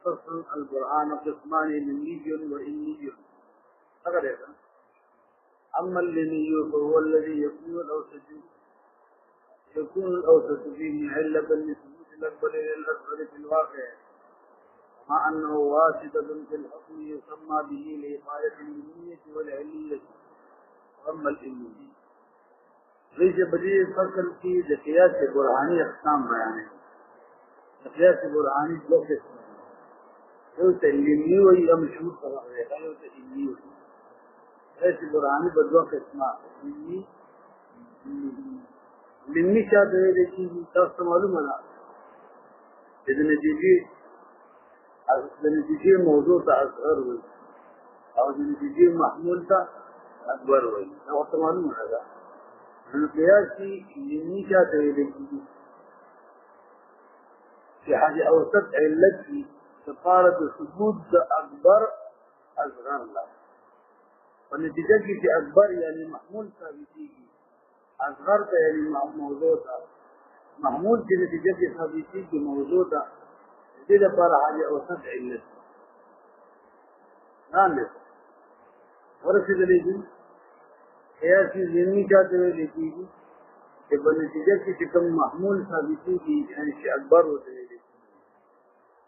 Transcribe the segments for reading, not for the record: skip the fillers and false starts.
فصل القرآن قسمان لني وإني. هكذا. أما اللني فهو الذي يكون الأوسط فيه علة لثبوت الأكبر للأصغر في الواقع، مع أنه واسطة في الحكم يسمى به لإفادة الإلمية والعلية. أما الإلمية ليس بديل فصل في قياس برهاني أقسام بيانه. قياس برهاني دو قسم، يوتا الإلمي وهي مشهور طبعا يوتا الإلمي. قياس برهاني بدو قسمة الإلمي شاهد هذه تفصل معلومة لا إذا نتيجة موضوع أصغر وي أو نتيجة محمول أكبر وي تفصل معلومة هذا. القياسي الإلمي شاهد هذه في حاجة أوسط التي تقارب ثبوت أكبر أصغر لا، والنتيجة في أكبر يعني محمول ثابتي، أصغر يعني موضوع محمول في نتيجة ثابتي بموضوع إذا بار حاجة أوسط علة نعم ورسل لي قياسي الإلمي شاهد هذه بالنتيجة في كم محمول ثابتي يعني شيء أكبر وتهيئ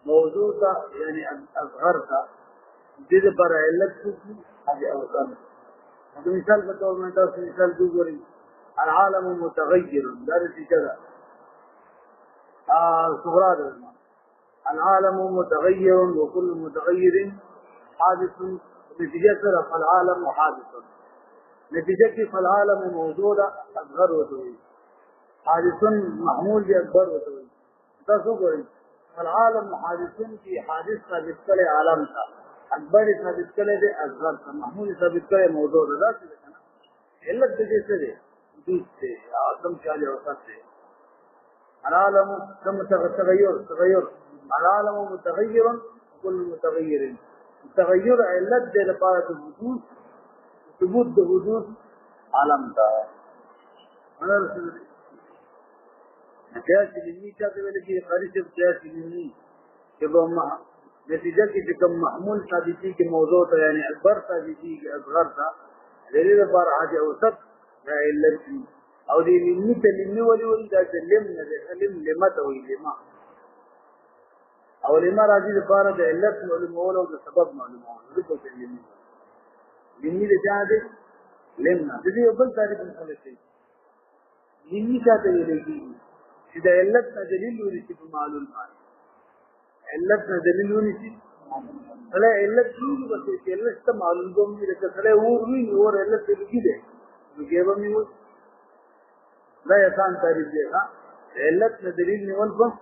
موضوع يعني أصغرها جد پر علت کی حاجة أوسط. مثال بتاؤ میں تو مثال دوسری العالم متغير درس كذا صغرى العالم متغير وكل متغير حادث نتيجة فالعالم حادث نتيجة فالعالم موجودة أصغر وتوي حادث محمول بأكبر وتوي تصغر فالعالم حادث في حادث ثابت كله عالم تا أكبر ثابت كله ده أصغر تا محمول ثابت كله موجود ده إلا تجسد ده دوس ده آدم شاله وسط ده العالم كم تغير العالم متغير كل متغير التغير إلا ده لبارة الوجود ثبوت الوجود عالم تا أنا رسول قياس العلمي چاہتے ہوئے لگی خارج سے قياس العلمي کہ وہ نتیجہ کی کم محمول ثابتی کے موضوع تھا یعنی اکبر ثابتی کے اصغر تھا دلیل بار حاجہ اوسط یا علت او دی علمی تلمی ولی دا علم لما توی لما او لما راضی بار دا علت معلوم اولو دا سبب معلوم اولو ذکر سے علمی دا جاہدے لمنا جدی ابل تاریخ مسئلہ علمی چاہتے ہوئے لگی إذا علتنا دليل ونسي بمعلوم معي علتنا دليل ونسي فلا علت يوجد بس علت معلوم قومي لك فلا وين هو علت الجديدة بجيبه ميوت لا يسان تعرف ذلك علتنا دليل نولفه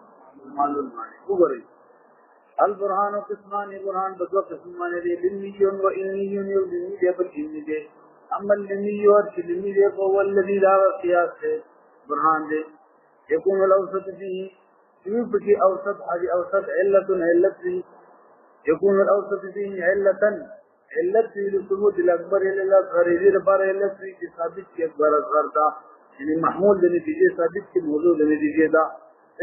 معلوم معي وقري البرهان قسمان برهان بدو قسمان للمي وإني يلمي بالإني ده أما اللمي واللمي ده فهو الذي لا قياس برهان ده يكون الأوسط فيه يبقى أوسط حاجة أوسط علة فيه يكون الأوسط فيه علة فيه لثبوت الأكبر إلى الأصغر إذا بار علة فيه ثابت كأكبر أصغر تا يعني محمول لنتيجة ثابت كموضوع لنتيجة دا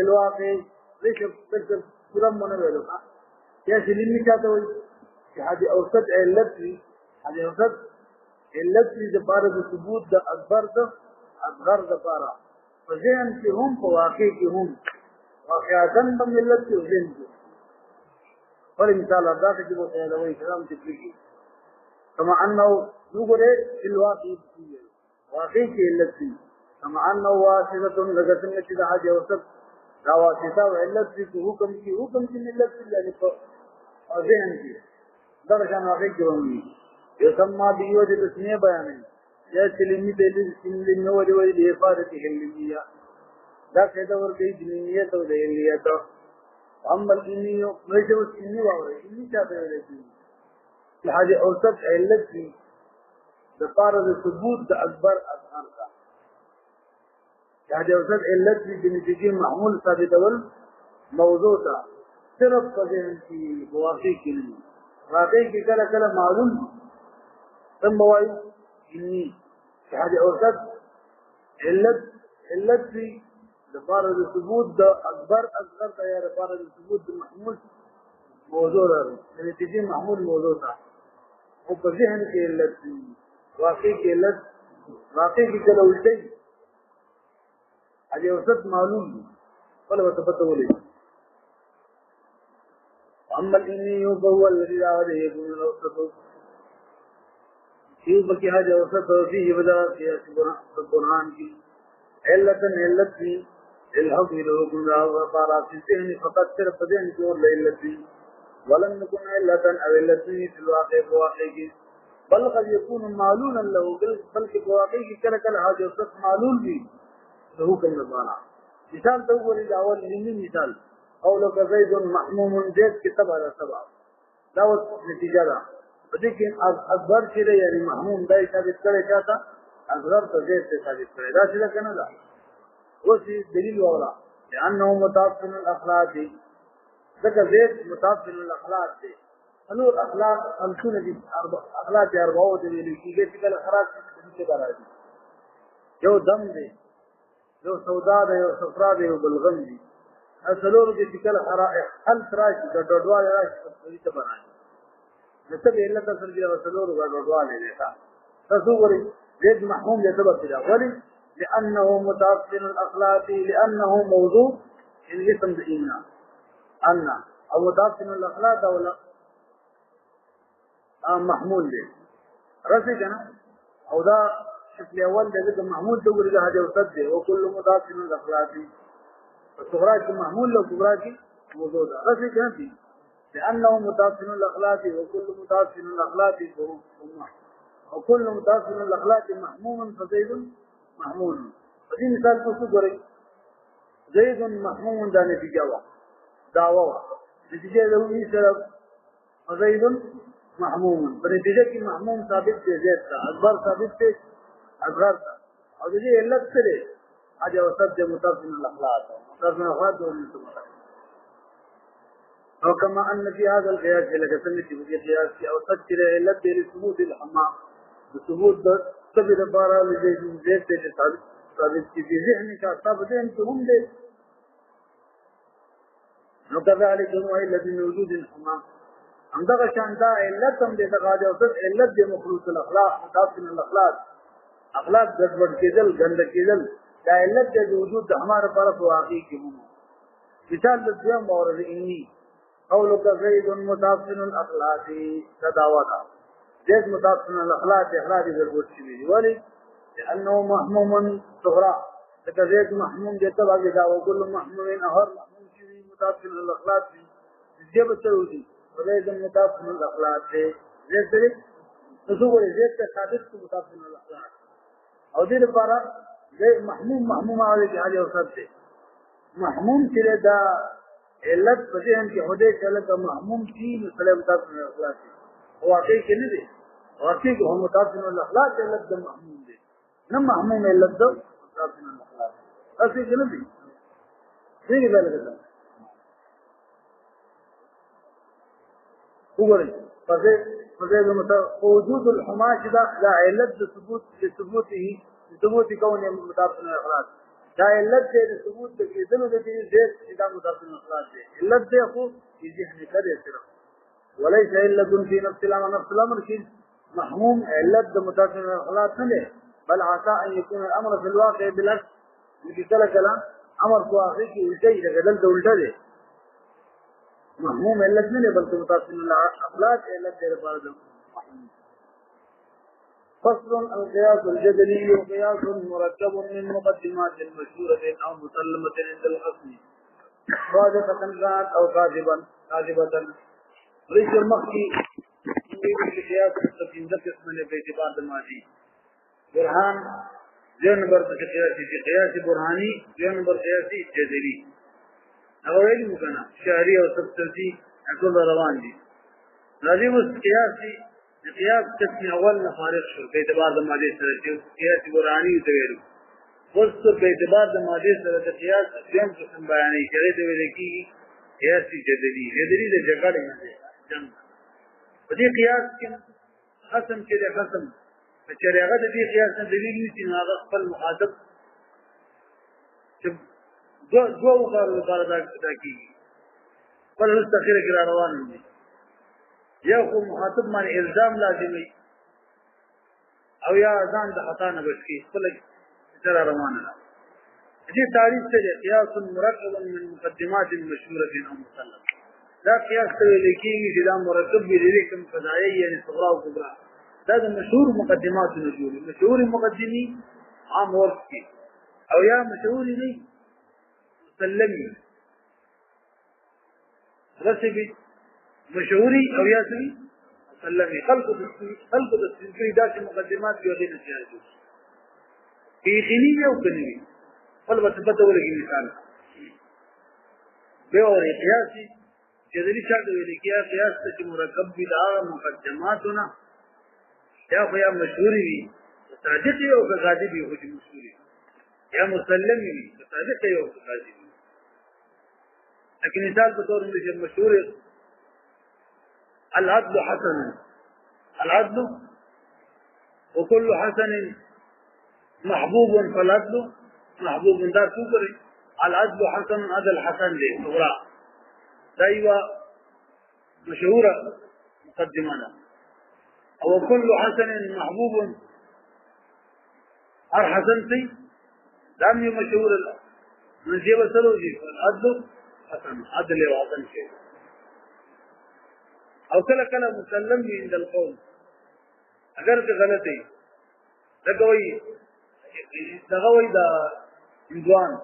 الواقع ليش بس كلام من هذا يا سليم كذا وي حاجة أوسط علة فيه حاجة أوسط علة فيه إذا بار لثبوت دا أكبر دا أصغر دا بارا فذهن کی هم فواقع کی هم واقعاتاً بملت کی ذهن کی اور مثال ادا سے جو ہے وہ اسلام تفریقی كما انه يقول في الواقع واقع کی علت کی كما انه واسطه لغتن کی حاجه وسط واسطه علت کی حکم کی ملت یعنی اور ذهن کی درجان واقع کی ہوگی يسمى بيوجد اسمه بیان يا سلمي دليل سلمي ودوي لإفادة علمية لا كذا ورقي دينية أو دليلية أما الإني مجهو الإني وعوري إني شاطر عليه لحاجة أوسط علت في بقارة الثبوت أكبر أصغر لحاجة أوسط علت في بنتيجة معمول ثابت والموضوع صرف قذين في مواقع كلمة واقع كي كلا معلوم ثم وايو إني في حاجة أوسط علت علت وي لپاره د ثبوت د اکبر اصغر ته یا لپاره د ثبوت د محمول موضوع لري نتیجې محمول موضوع ته او په ذهن کې علت وي واقع کې علت واقع کې کله الټي اجي اوسط معلوم دي بل وته پته ولې اما الاني هو الذي لا يكون الاوسط یو بلکې حاجه اوسط فيه بدا في القرآن کی علت وي الحق له كل وقارات الذهن فقط صرف ذهن کی اور علت وي ولم نكن علة او علت في الواقع بواقع بل قد يكون معلولا له بلکې بواقع کی کله کله حاجه اوسط معلول وي له کوم معنا مثال تو ولې اول لنی مثال او لو زيد محموم زيد كتب على سبع داوت نتیجه ده لیکن اکبر چې یعنی محموم دای ثابت کړي چاته اصغر ته زید ثابت کړي دا څه کنه دا وسی دلیل ولا لانه متعفن الاخلاق ذکر زید متعفن الاخلاق دي انور اخلاق خمسون دي اخلاق 40 دي لکیږي چې کله خراج څه راځي یو دم دي یو سودا ده یو صفرا ده یو بلغم دي اصلور دي چې کله حرائق هل راشي د ډډوال راشي په څه باندې نسب علت اصل کې اصلور د ډډوال نه تا تصوري زید محموم له سبب دا ولي لانه متعفن الاخلاق لانه موضوع الاسم دينا ان او متعفن الاخلاق ولا محمول دي راسي کنه او دا شکل اول دغه محمول ته ورته حاجه وسد دي او كل متعفن الاخلاق الصغرى محمول له كبرى کی موضوع ده راسي کنه لانه متعفن الاخلاق وكل متعفن الاخلاق وكل متعفن الاخلاق محموم فزيد محمول فدي مثال کو غوري زيد محموم ده نتیجه وا داوا نتیجه له وی سره فزيد محموم بنتیجه کی محموم ثابت دي زيد کا اکبر ثابت دي اصغر او دې علت سره اجه وسد متعفن الاخلاق متعفن الاخلاق او كما ان في هذا القياس لكن في القياس او تذكر علت لثبوت الحمام ثبوت سبب بارا لزيد ثابت في ذهن کا ثابت هم دي نو كذلك هو الذي موجود الحمام عندها شان دا علت هم دي تقاضي او علت دي مخلوق الاخلاق متعفن الاخلاق اخلاق گڑبڑ کېدل گند کېدل دا علت دي وجود ہمارے طرف واقعي کې هم مثال د دې مورد اني قولك زيد متعفن الاخلاق تداوتا زيد متعفن الاخلاق اخلاق ضرورت شوی ولي لانه محموم صغرى زيد محموم جتبع دعوه كل محموم اخر محموم شوی متعفن الاخلاق جب تروي زيد متعفن الاخلاق زيد تسوغ زيد ثابت متعفن الاخلاق او دې لپاره زيد محموم عليه حاجه وسط محموم چې دا علت په ذهن کې هده کله محموم شي مثلا متعفن الاخلاق واقعي کې نه دي واقعي کې هم متعفن الاخلاق علت د محموم دي نه محموم علت د متعفن الاخلاق اصلي کې نه دي څنګه بلګه وګورئ فزي وجود الحماش دا علت د ثبوت كونه متعفن الاخلاق دا علت دې ثبوت د کېدلو د دې زید دا متعفن الاخلاق دي علت دې خو چې ذهن کړي سره وليس علت في نفس الامر شيء محموم علت د متعفن الاخلاق نه بل عسى ان يكون الامر في الواقع بالعكس مثل كلام امر کو اخر کې الټي دغدل دولته دي محموم علت نه بلکې متعفن الاخلاق علت دې لپاره محموم فصل القياس الجدلي وقياس مركب من مقدمات مشهورة أو مسلمة عند الخصم صادقة كانت أو كاذبة ليس المخي القياس التي ذكرت من باعتبار الماضي برهان ذهن برد قياس برهاني ذهن برد قياسي جدلي أولئك مكانا شهري أو سبتنسي أكل روان دي لازم قياسي قياس قسم اول فارغ شو په اعتبار د ماده سره چې قياس قرآني ته ویل وست په اعتبار د ماده سره د قياس دیم قسم بیانې کړي دی ویل کی قياس جدلي د جګړې نه دی جنگ په دې قياس کې قسم چې د قسم چې هغه د دې قياس نه دلیل نشي هغه خپل مخاطب دو کارو لپاره دا کیږي بل مستخیر کې روان دي یو خو مخاطب باندې الزام لازمي او یا ځان د خطا نه بچي خپل سره روانه دي تعریف څه دی قیاس مرکب من مقدمات مشهوره او مسلم دا قیاس ته لیکيږي چې دا مرکب دی کوم فضایي یعنی صغرا او کبرا دا د مشهور مقدمات نه جوړي مشهور مقدمي عام ورث کی او یا مشهور نه مسلمي رسبي مشهوري او یا سوي مسلمي خلق التسليم دا چې مقدمات یو دي نشي في خليه او کني بل بتبته ولګي مثال به اور قياسي چې دې شرط ویل کېیا قياس ته مرکب بي دا مقدماتونه یا خو یا مشهوري وي صادق او غاضب وي خو مشهوري یا مسلم وي صادق او غاضب وي لكن مثال په تور باندې مشهور العدل حسن العدل وكل حسن محبوب فالعدل محبوب دار سوکري العدل حسن هذا الحسن دي صغرا دايوا مشهوره مقدمه او كل حسن محبوب هر حسن سي دام مشهور نجيب سلوجي العدل حسن عدل وحسن شيء او کله مسلم عند القوم اگر که غلطي دغوي دا انجوان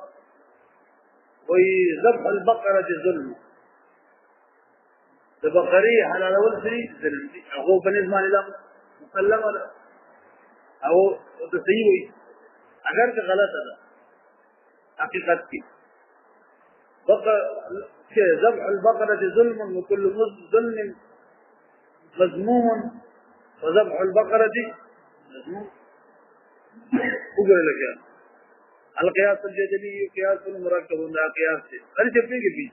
وي ذبح البقرة ظلم البقري حلال والسري ظلم هو بالنسبة لله مسلم او تسيوي اگر که غلط ده حقيقت کی ذبح البقرة ظلم وكل ظلم مذموم وذبح البقرة مذموم وقال لك يا القياس الجدلي قياس المركب لا قياس هل تفرق فيه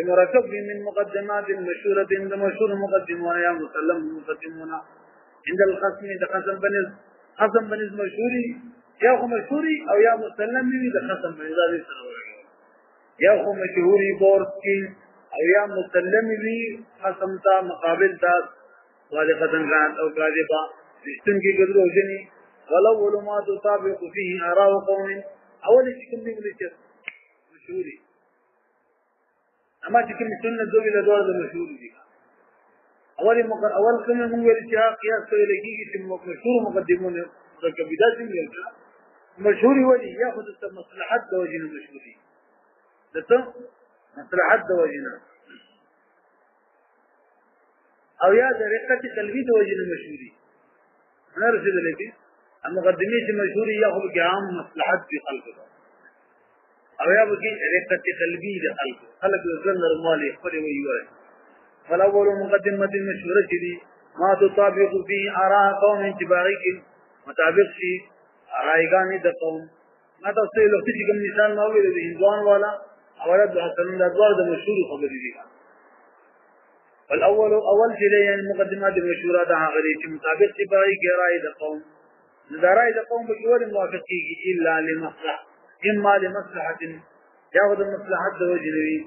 المركب من مقدمات مشهورة عند مشهور مقدمون يا مسلم مقدمون عند القسم ده قسم بنز مشهوري يا هو مشهوري او يا مسلم ده قسم بنز يا هو مشهوري بورسكي او يا مسلم بي قسم تا مقابل تا صادقة كانت او كاذبة رشتن کی قدر وجني ولو ما تطابق فيه آراء قوم اول شيء من الشر مشهوري اما تكون سنة ذوي لدور المشهور دي اول كلمة من ورشها قياس لكي مشهور مقدمون ركبدات من مشهور ولي ياخذ مصلحات دوجين المشهوري مصلحات دوجين او يا رقة قلبي دوجين المشهوري انا رسل لك المقدمين المشهوري ياخذ عام مصلحات في خلقه او يا بقي رقة قلبي لخلقه خلق الزن المالي يخبر ويواري فالاول مقدمة المشهورة دي ما تطابق فيه آراء قوم انتباعيك مطابق شيء آرائقان دا قوم ما تصير لو تجي كم مثال ما هو ده هندوان والا اولاد حسنون الادوار ده مشهور خبر دي فالاول اول شيء يعني المقدمات المشهورة ده غير مطابق انتباعيك آراء دا قوم نظراء دا قوم بجوار موافقيه إلا لمصلحة إما لمصلحة ياخذ المصلحات ده وجنوي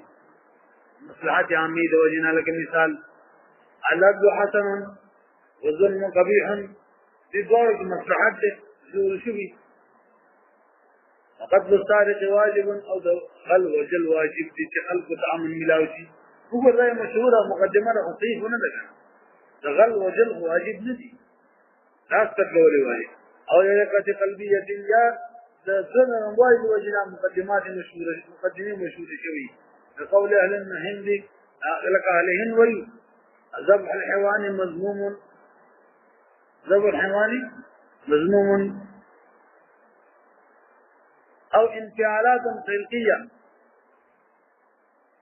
مصلحات عامية ده وجنا لك مثال العدل حسن والظلم قبيح بضوء مصلحات ده زور شبي وقتل السارق واجب او خل وجل واجب دي خلق تعامل ملاوشي هو الرأي مشهورة مقدمة خطيف ونده غل وجل واجب ندي لا استقلوا واجب او لقد قلبية يا ذن واجب وجنا مقدمات مشهورة مقدمين مشهورة شوي لقول أهل الهند لك أهلهن وي ذبح الحيوان مذموم ذبح الحيوان مذموم أو انفعالات خلقية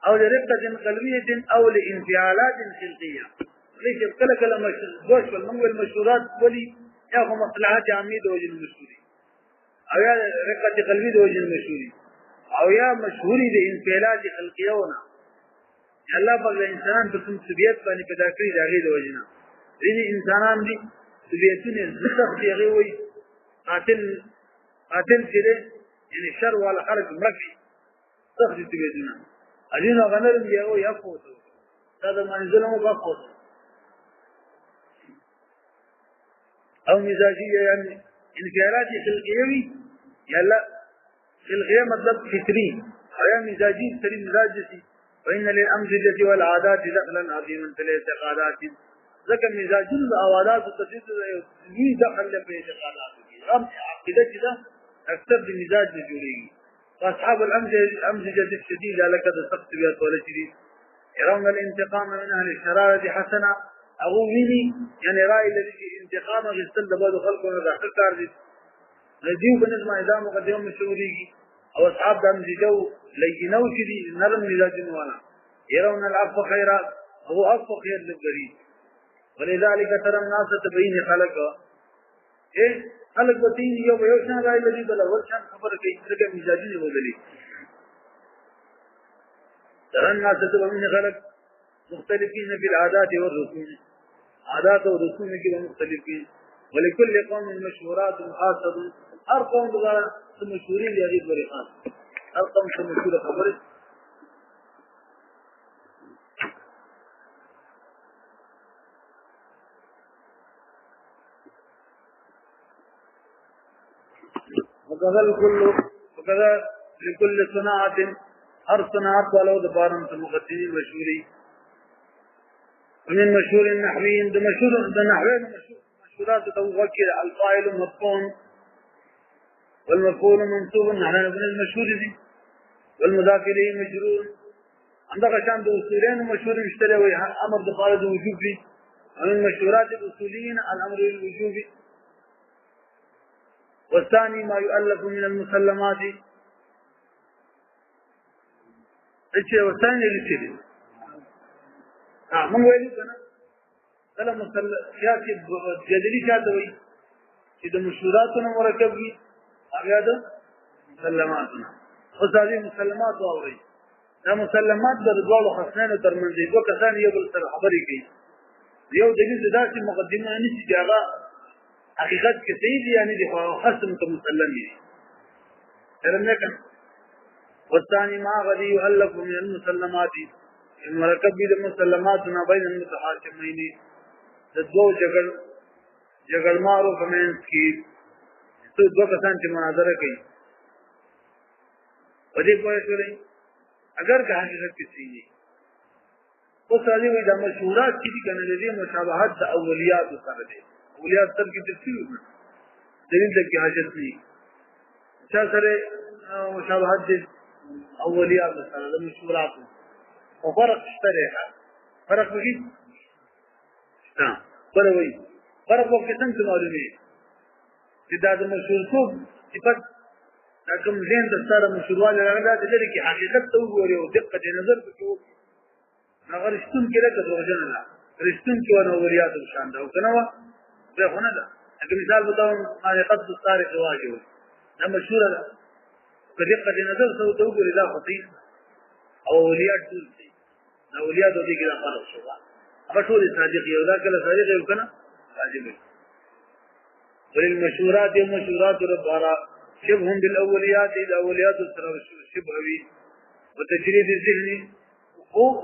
أو لرقة قلبية أو لانفعالات خلقية ليش يبقى لما جوش والمنوى المشهورات ولي يأخذ مصلحات عميدة وجه المشهوري أو يا رقة قلبية وجه المشهوري او یا مشهوري د انفعالات خلقيونه الله په انسان په کوم سبيت باندې پیدا کړی دا غي د وجنه دي انسانان دي سبيتونه زخ دی غي وي قاتل چې يعني الشر ولا خلق مكي تخرج تبيدنا أجينا غنرم يهو يفوتو هذا ما نزلهم بفوتو أو مزاجية يعني انفعالات خلقيوي يلا خلقية مطلب فكري أو مزاجي سري مزاجي وإن للأمزجة والعادات دخلا عظيما في الاعتقادات ذكر مزاج الأوالات وتجد دخل في الاعتقادات عقيدة كده أكثر بمزاج نجوري فأصحاب الأمزجة الشديدة لك تسقط بها طولة شديد يرون الانتقام من أهل الشرارة حسنة أقول مني يعني رأي الذي انتقام غستل بعض خلقه ذاكر كارد نجيب بالنسبة إذا مقدم مشوريكي أو أصحاب الأمزجة لينو شديد نرم مزاج وانا يرون العفو خيرات هو عفو خير للغريب ولذلك ترى الناس تبين خلقه ايه خلق بتين يوم يوشنا رأي الذي بلا ورشان خبر كي تلقى مزاجين وذلك ترى الناس تبين خلق مختلفين في العادات والرسوم عادات ورسوم كده مختلفين ولكل قوم مشهورات خاصة هر قوم بغير مشهورين لهذه الطريقات هر قوم مشهورة خبرت وكذا لكل صناعة هر صناعة ولو دبارا المقدمين مشهورين ومن مشهور النحويين ده نحوين مشهورات توكل الفاعل مفعول والمفعول منصوب نحن نقول المشهور دي والمضاف اليه مجرور عندك عشان اصولين ومشهور يشتري امر بفارض وجوبي ومن مشهورات الاصوليين الامر الوجوبي والثاني ما يؤلف من المسلمات الشيء والثاني للشيء من ويلي كنا سياسي جدلي شادوي إذا مشهوراتنا مركبي هذا مسلماتنا وهذه مسلمات واوري هذه مسلمات برضو خصنين وترمنزي وكثاني يقول خبري كي يو دليل ذات المقدمة نسي جاغا حقيقات كثير يعني دي خصم كمسلمين ترمنكن والثاني ما غدي يؤلف من المسلمات المركب المسلمات ما بين المتحاكمين تدو جگل مارو کمینس کی تو دو کسان چې مناظره کوي په دې پوهه شولې اگر که حقیقت کې سي او سړي وي د مشهورات چې کنه لري مشابهت د اولیات سره دي اولیات سره کې تفصیل دلیل د کې حاجت نه چې سره مشابهت دي اولیات سره د مشهورات او فرق شته فرق وږي ها پروي فرق وکړه څنګه معلومه چې دا د مشهورتوب صفت کوم ځین د سره مشهورواله راغله د دې کې حقیقت ته وګوري او دقت نظر وکړو هغه رښتون کې راځي دروژن نه رښتون کې ونه وریات شان دا کنه ده هونه ده اګه مثال بتاوم ما قصد الطارق واجب دا مشهور ده په دقت نظر ته وګوري دا خطي او ولیات ټول دي دا ولیات د دې کې دا فرق شو هغه ټول صادق یو دا کله صادق یو کنه واجب وللمشهورات ومشهورات ربارا شبهم بالأوليات الأوليات شبهوي وتجريد الذهن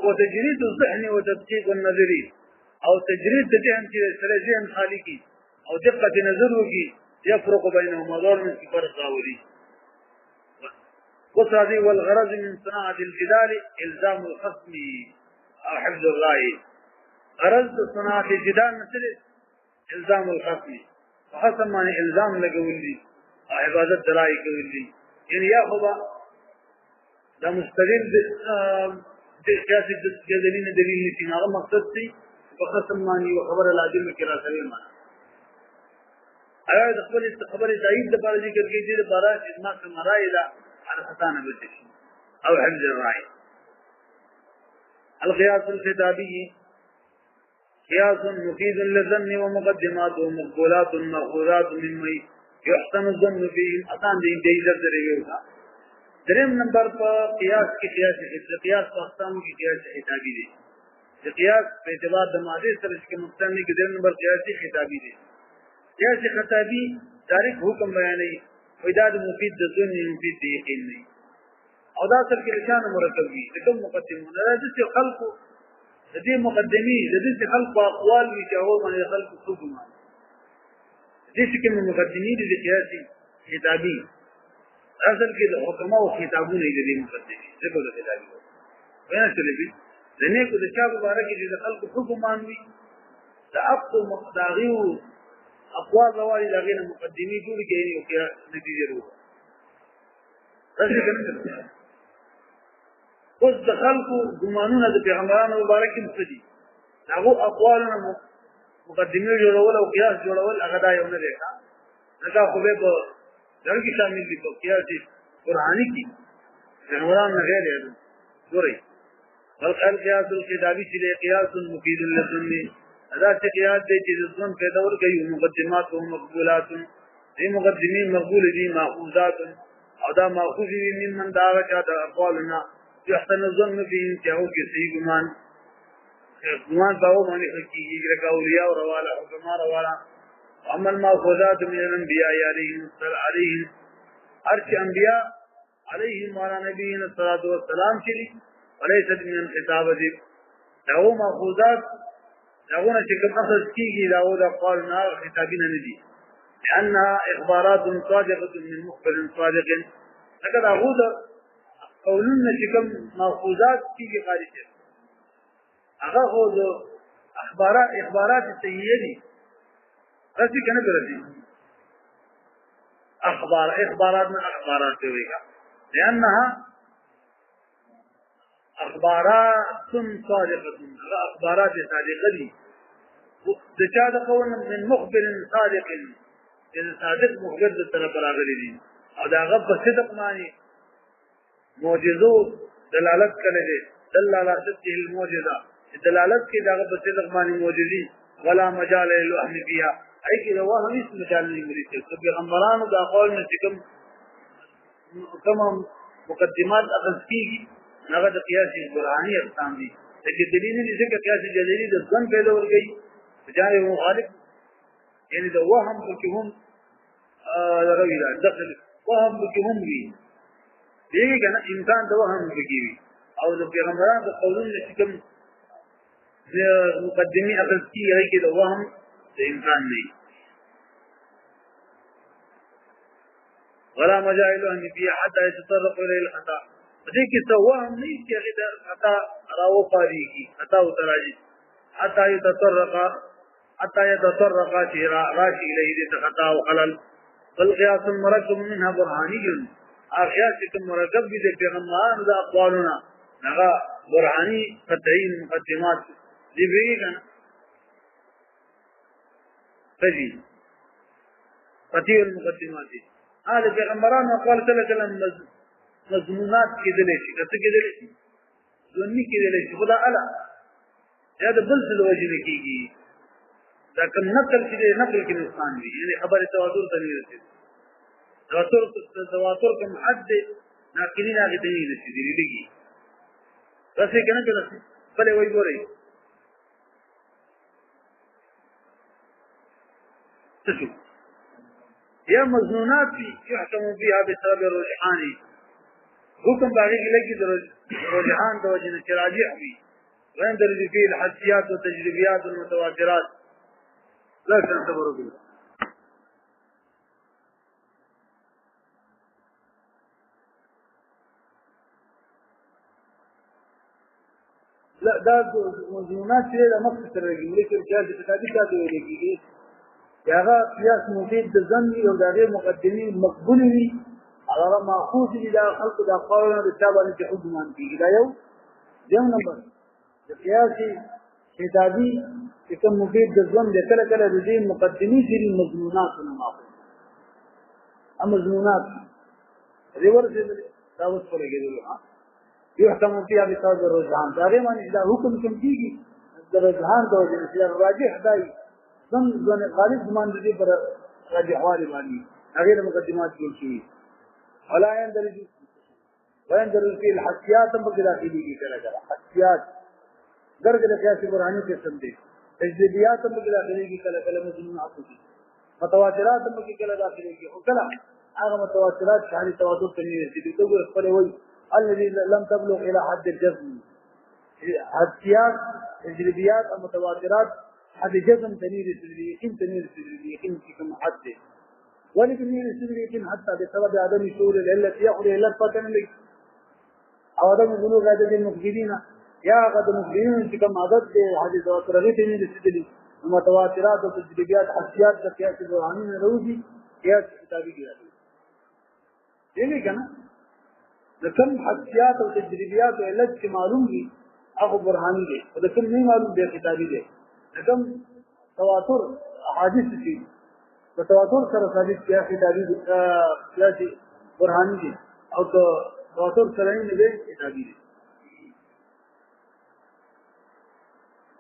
وتجريد الذهن وتدقيق النظري أو تجريد الذهن ذهن خالقي أو دقة نظره يفرق بينهما دور من كبر الطاولي وصعدي والغرض من صناعة الجدال إلزام الخصم أو حفظ الرأي غرض صناعة الجدال مثل إلزام الخصم وخصم معنی الزام لګول دي او عبادت درای کول دي یعنی یا خدا دا مستدل د سیاسي د دلیل نشي نه مقصد دي وخصم معنی او خبر لازم کې راځي ما ایا د خپل خبره تایید د بار ذکر کې دي د بار اجماع مرای دا على خطانه بده او حفظ الرأي القياس الخطابي قياس مفيد للظن ومقدمات ومقبولات مأخوذات مما يحسن الظن فيهم أطان دي درجة درم نمبر پر قياس کی قياس اقسام کی قياس خطابی دي قياس په اعتبار د ماده سره چې مقصد کې درم نمبر قياس خطابی دي قياس خطابی تاریخ حکم بیانوي وإداد مفيد ظن مفيد يقين او دا اصل کې لشان مرکب وي کوم مقدمون دا د خلقو د دې مقدمي د دې خلقو اقوال وي چې هغه باندې خلقو حکم دي چې کوم مقدمي دي قياسي خطابي اصل کې د حکما او خطابونه دي مقدمي څه کوله خطابي وینا چلې دي دنه کو د چا مبارک دي د خلقو حکم وي د اقو مقداغي اقوال روالي دغه مقدمي جوړ کړي او کې نتیجه ورو تاسو اوس د خلکو ګمانونه د پیغمبرانو مبارک مستدي هغه اقوالونه مقدمه جوړول او قياس جوړول هغه دا یو نه دی دا خو به په دغه شامل دي په قياس قرآني کې پیغمبرانو نه غیر دی ګورئ بل قياس الخطابي چې قياس مفيد للظن ادا چې قياس دی چې ځون پیدا ورګي مقدمات او مقبولات دي مقدمين مقبول دي ماخوذات او دا ماخوذ من دعوه دا اقوالنا يحسن الظن به انتهاء كسي گمان باو معنی حقیقی لك اولیاء و روالا حکما روالا اما الماخوذات من الانبیاء علیهم ارچ انبیاء علیهم وعلى نبینا الصلاة والسلام چلی وليست من الخطاب ذب دعو ماخوذات دعونا چکم اخذ کیگی دعو دا قالنا خطابین ندی لأنها اخبارات صادقة من مخبر صادق لقد اغوذ قولنا چې کوم ماخوذات کیږي خارج هغه هو اخبارات صحیحه دي رسي کنه درځي اخبارات ویګه لانها اخبارات صادقه اخبارات صادقه دي د چا د قول من مخبر صادق چې صادق مخبر د طرف راغلي دي او دا غب صدق معنی معجزو دلالت کړي دي دلالت ته المعجزه دلالت کې داغه په صدق باندې معجزي ولا مجال للوهم فيها اي کې له وهم هیڅ مجال نه لري چې پیغمبرانو دا قول نه کوم مقدمات اخذ کیږي هغه د قياس قرآني اقسام دي چې دلیل نه ذکر قياس جلیلی د ځن پیدا ورګي بجانب مخالف یعنی د وهم کې هم راوي داخل وهم کې هم وي دیږي کنه انسان د وهم کېږي او د پیغمبرانو د قولونو چې کوم مقدمي اخذ کیږي کې د وهم د انسان نه ولا مجال ان فيه حتى يتطرق الى الخطا دې کې څه وهم نه چې هغه خطا راو پاريږي خطا او تراجي حتى يتطرق راشي اليه خطا او خلل فالقياس المركب منها برهاني اخيات كم مركب دي پیغمبران د اقوالنا هغه برهاني قطعي مقدمات دي ویګا فجي قطعي المقدمات دي هغه پیغمبران اقوال کله مضمونات کېدلې شي کته کېدلې شي ځنی کېدلې شي خدا اعلی یا د بل څه وجه نه کېږي دا کوم نقل چې نقل کې نقصان دي یعنی خبره تواتر ته نه رسېږي تواتر کوم حد ناقلین هغه ته نه رسېږي لګي تاسو کنه کله بلې وای ګورئ تشو یا مظنونات يحكم فيها بسبب الرجحان حكم باقي لګي د رجحان د وجه نه راجح وي ويندرج فيه الحسيات والتجريبيات والمتواترات لا تعتبروا به لا دا مظنونات چې د مخ سره لګي لیکن چې د کتابي تاسو لګي هغه قياس مفيد د ظن او د غیر مقدمي مقبول وي هغه ماخوذ دي د خلق د قولونو د تابعین ته حکمان کیږي دا یو نمبر د قياس کتابي چې کوم مفيد د ظن د کله کله د دې مقدمي سری مضمونات نه ماخوذ مضمونات ریورس دا اوس په لګیدل يحكم فيها بسبب الرجحان دا غیر معنی دا حکم کوم کیږي د رجحان د وجه چې راجح دی ظن غالب مان دې پر راجح والی باندې غیر مقدمات جوړ شي ولا يندرج في الحسيات بغداخلي کی کړه حسيات درجه قياس قرآني کې سم دي تجريبيات بغداخلي کی کله مضمون حقيقي متواترات بغداخلي کی او کله هذا متواترات شهادة تواتر تنين تقول الصلوي الذي لم تبلغ إلى حد الجزم حديات تجريبيات المتواترات حد جزم تنين اليقين كما حد ولكن اليقين حتى بسبب عدم شعور العلة يأخذ إلى الفتن لك أو عدم بلوغ عدد المفقدين يا قد مفقدين كما عدد حديث تواتر غير تنين السدلي المتواترات وتجريبيات حديات قياس الروحانيين الروزي قياس كتابي قياسي يلي كنا لكم حديات وتجريبيات وعلت في معلوم لي أخو برهاني دي ولكم नहीं معلوم دي كتابي دي لكم تواتر أحاديث فيه وتواتر سر ثابت क्या किताबी क्या बुरहानी जी और तो तवातुर सराइन ने किताबी दी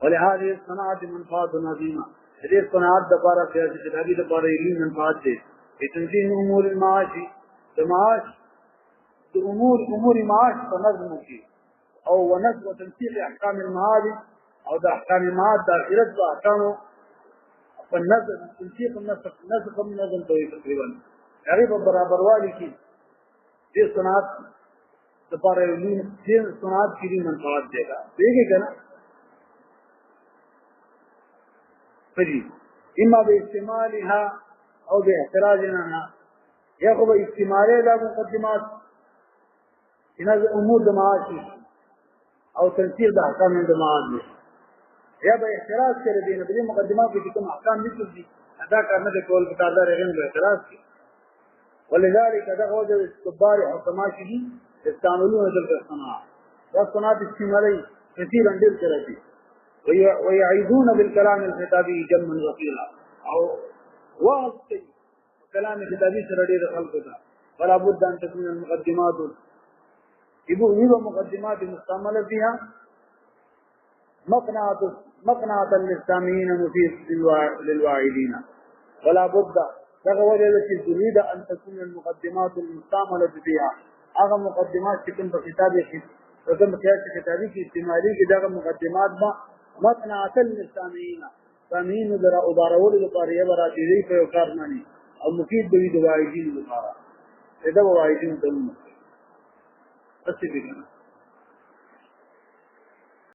ولهذه الصناعة منفعة عظيمة هذه الصناعات دبارة في هذه الكتابي دبارة يلين منفعة دي لتنظيم أمور المعاش المعاش أمور معاش فنظم فيه أو ونسب وتنسيق أحكام المعاد أو ده أحكام المعاد داخلت بأحكامه فالنسب تنسيق النسق من نظم طويل تقريبا غريب برابر والي كي دي صناعات دبارة يلين دي صناعات كي دي منفعة ديها بيجي كنا فجي إما باستعمالها أو باحتراز عنها يأخذ استعمالها لا مقدمات إن هذه أمور دماغي أو تنسيق أحكام من دماغي يا باحتراز كردين بدي مقدمات في كم أحكام مثل دي هذا كان هذا كول بتاعنا رجعنا باحتراز ولذلك هذا هو الكبار أو تماشي يستعملون تلك الصناعة والصناعة استعمالي كثيرا دل كردي ويعيدون بالكلام الخطابي جما وقيلا أو واضح كلام الخطابي سردي خلقه فلا بد أن تكون المقدمات يبقى مقدمات مستعملة فيها مقنعة للسامعين مفيد للواعدين ولا بد تغوى التي تريد أن تكون المقدمات المستعملة فيها هذا مقدمات تكون بكتابه وكم كتابي في استعمالي كذا مقدمات ما مقنعة للسامعين سامعين أدارول القارية براتيزي فيقارنني أو مفيد بي دواعدين القارة إذا واعدين دلما بس بكنا